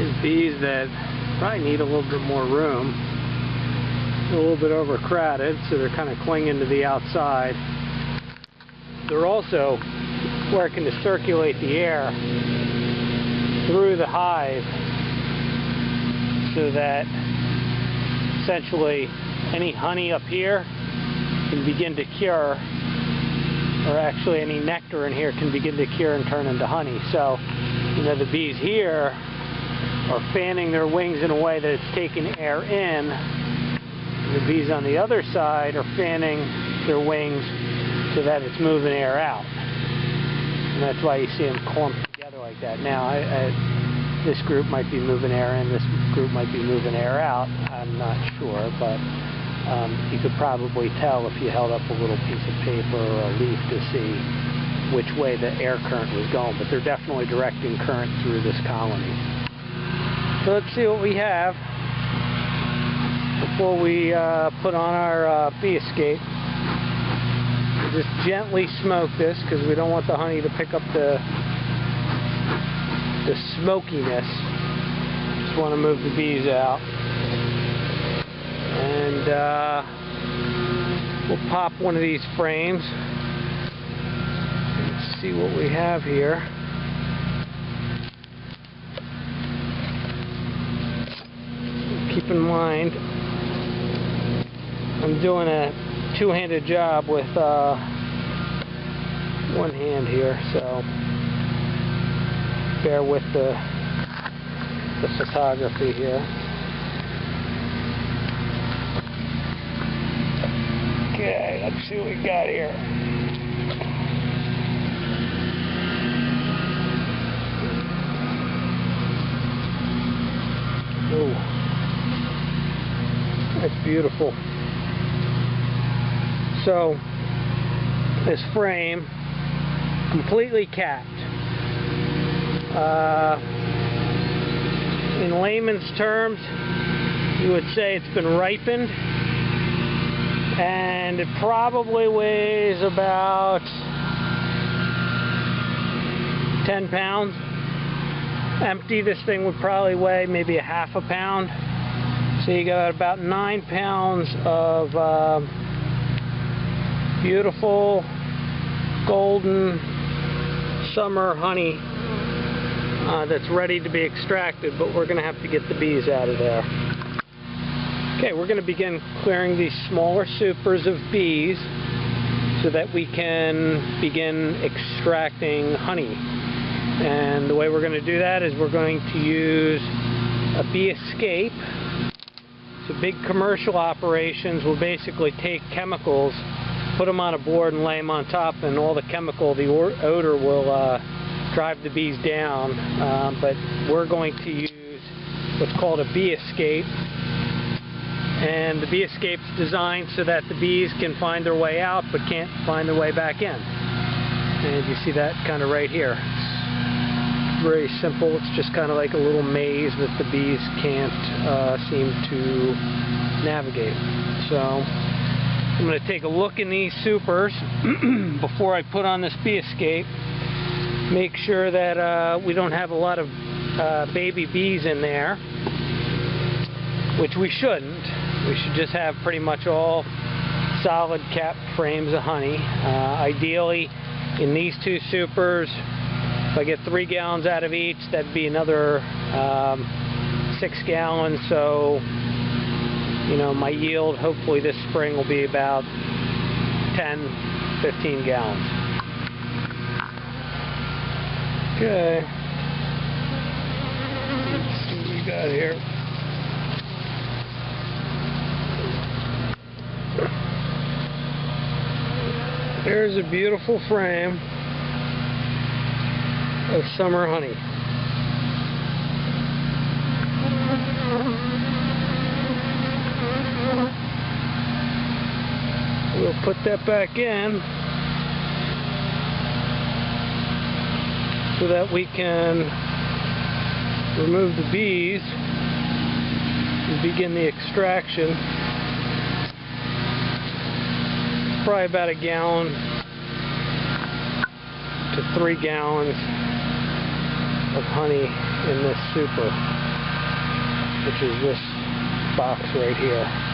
There's bees that probably need a little bit more room. A little bit overcrowded, so they're kind of clinging to the outside. They're also working to circulate the air through the hive so that essentially any honey up here can begin to cure, or actually any nectar in here can begin to cure and turn into honey. So, you know, the bees here are fanning their wings in a way that it's taking air in. The bees on the other side are fanning their wings so that it's moving air out. And that's why you see them clumped together like that. Now, this group might be moving air in, this group might be moving air out. I'm not sure, but you could probably tell if you held up a little piece of paper or a leaf to see which way the air current was going. But they're definitely directing current through this colony. So let's see what we have before we put on our bee escape. We'll just gently smoke this because we don't want the honey to pick up the smokiness. Just want to move the bees out. And we'll pop one of these frames. Let's see what we have here. Keep in mind, I'm doing a two-handed job with one hand here, so bear with the photography here. Okay, let's see what we got here. Ooh. That's beautiful. So, this frame, completely capped. In layman's terms, you would say it's been ripened, and it probably weighs about 10 pounds. Empty, this thing would probably weigh maybe a half a pound. So you got about 9 pounds of beautiful golden summer honey that's ready to be extracted, but we're going to have to get the bees out of there. Okay, we're going to begin clearing these smaller supers of bees so that we can begin extracting honey. And the way we're going to do that is we're going to use a bee escape. So big commercial operations will basically take chemicals, put them on a board and lay them on top, and all the chemical, the odor will drive the bees down. But we're going to use what's called a bee escape. And the bee escape's designed so that the bees can find their way out but can't find their way back in. And you see that kind of right here. Very simple. It's just kind of like a little maze that the bees can't seem to navigate. So I'm going to take a look in these supers before I put on this bee escape. Make sure that we don't have a lot of baby bees in there, which we shouldn't. We should just have pretty much all solid capped frames of honey. Ideally, in these two supers, if I get 3 gallons out of each, that'd be another 6 gallons. So, you know, my yield hopefully this spring will be about 10-15 gallons. Okay. Let's see what we got here. There's a beautiful frame of summer honey. We'll put that back in so that we can remove the bees and begin the extraction. Probably about 1 gallon to 3 gallons of honey in this super. which is this box right here.